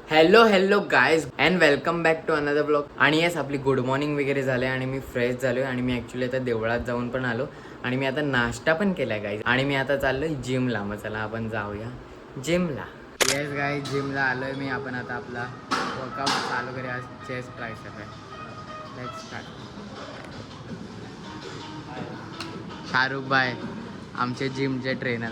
Hello guys and welcome back to another blog. आणि yes आपली good morning वगैरे झाले आणि मी फ्रेश झालो आणि मी ॲक्च्युली आता देवळात जाऊन पण आलो आणि मी आता नाश्ता पण केला आहे गाईज. आणि मी आता चाललो आहे जिमला. मग चला आपण जाऊया जिमला. येस गाईज जिमला आलो आहे मी. आपण आता आपला वर्कआउट चालू करूया. आज चेस्ट ट्रायसेप आहे. Let's start. शाहरुख भाई आमचे जिमचे ट्रेनर.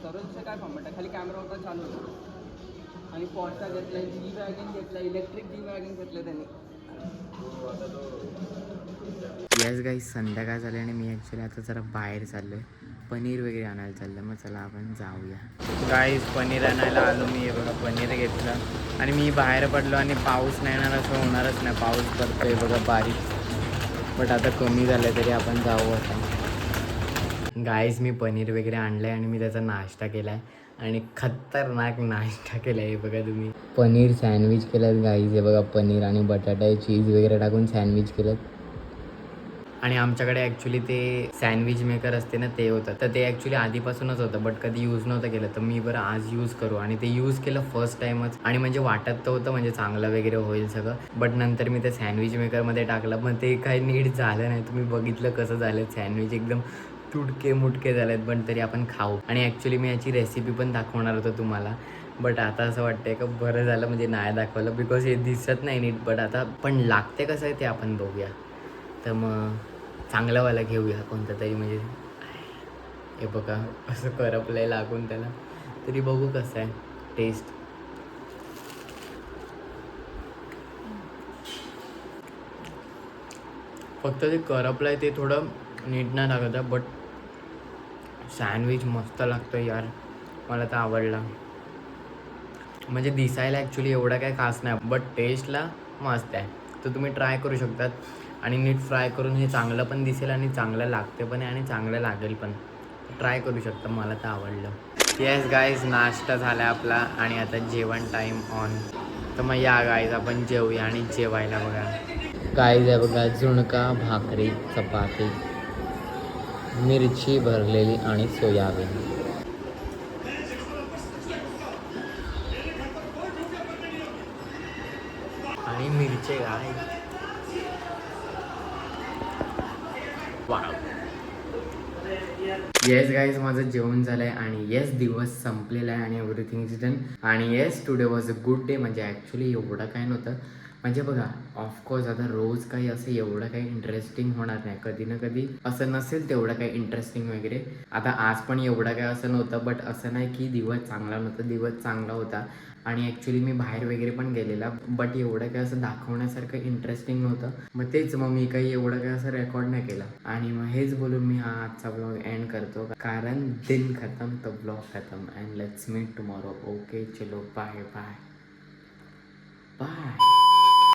सर्वच काय फॉर्मॅट आहे, खाली कॅमेरा होता चालू होता आणि पॉडचा घेतला, जी वॅगन घेतला, इलेक्ट्रिक जी वॅगन घेतलं त्यांनी. येस गाईज संध्याकाळ झाली आणि मी ॲक्च्युली आता जरा बाहेर चाललो आहे. पनीर वगैरे आणायला चाललं. मग चला आपण जाऊया. गाईज पनीर आणायला आलो मी. हे बघा पनीर घेतलं आणि मी बाहेर पडलो आणि पाऊस नाही येणार असं होणारच नाही. पाऊस पडतोय बघा बारीक, बट आता कमी झालं तरी आपण जाऊ आता. गाईज मी पनीर वगैरे आणलं आहे आणि मी त्याचा नाश्ता केला आहे आणि खतरनाक नाश्ता केला आहे. बघा तुम्ही पनीर सँडविच केलं गाईज. हे बघा पनीर आणि बटाटा चीज वगैरे टाकून सँडविच केलं. आणि आमच्याकडे ॲक्च्युली ते सँडविच मेकर असते ना ते होतं, तर ते ॲक्च्युली आधीपासूनच होतं बट कधी यूज नव्हतं केलं. तर मी बरं आज यूज करू आणि ते यूज केलं फर्स्ट टाईमच. आणि म्हणजे वाटत तर होतं म्हणजे चांगलं वगैरे होईल सगळं, बट नंतर मी ते सँडविच मेकरमध्ये टाकलं मग ते काही नीट झालं नाही. तुम्ही बघितलं कसं झालं सँडविच, एकदम तुटके मुटके झालेत. पण तरी आपण खाऊ. आणि ॲक्च्युली मी याची रेसिपी पण दाखवणार होतो तुम्हाला, बट आता असं वाटतंय का बरं झालं म्हणजे नाही दाखवलं, बिकॉज हे दिसत नाही नीट. बट आता पण लागते कसं आहे ते आपण बघूया. तर मग चांगलंवाला घेऊया कोणतं तरी. म्हणजे हे बघा असं करपलंय लागून त्याला, तरी बघू कसं आहे टेस्ट. फक्त ते करपलंय ते थोडं नीट नाही लागत आहे, बट सँडविच मस्त लागतं यार. मला तर आवडला. म्हणजे दिसायला ॲक्च्युली एवढा काही खास नाही, बट टेस्टला मस्त आहे. तर तुम्ही ट्राय करू शकतात आणि नीट फ्राय करून हे चांगलं पण दिसेल आणि चांगलं लागते पण आहे आणि चांगलं लागेल पण. ट्राय करू शकता. मला तर आवडलं. येस गाईज नाश्ता झाला आपला आणि आता जेवण टाईम ऑन. तर मग या गाईज आपण जेवूया. आणि जेवायला बघा गाईज आहे बघा झुणका भाकरी चपाती मिरची भरलेली आणि सोयाबीन आणि मिरची गाय. वाव. येस गाईज माझं जेवण झालं आहे आणि येस दिवस संपलेला आहे आणि एव्हरीथिंग इज डन. आणि yes today was a good day. म्हणजे ॲक्च्युली एवढं काय नव्हतं. म्हणजे बघा ऑफकोर्स आता रोज काही असं एवढं काही इंटरेस्टिंग होणार नाही. कधी ना कधी असं नसेल तेवढं काही इंटरेस्टिंग वगैरे. आता आज पण एवढं काय असं नव्हतं, बट असं नाही की दिवस चांगला नव्हता. दिवस चांगला होता. आणि ॲक्च्युली मी बाहेर वगैरे पण गेलेला, बट एवढं काही असं दाखवण्यासारखं इंटरेस्टिंग नव्हतं. मग तेच मग मी काही एवढं काही असं रेकॉर्ड नाही केलं. आणि मग हेच बोलून मी हा आजचा ब्लॉग एंड करतो, कारण दिन खतम तो ब्लॉग खतम. And let's meet tomorrow. Okay चलो बाय बाय बाय.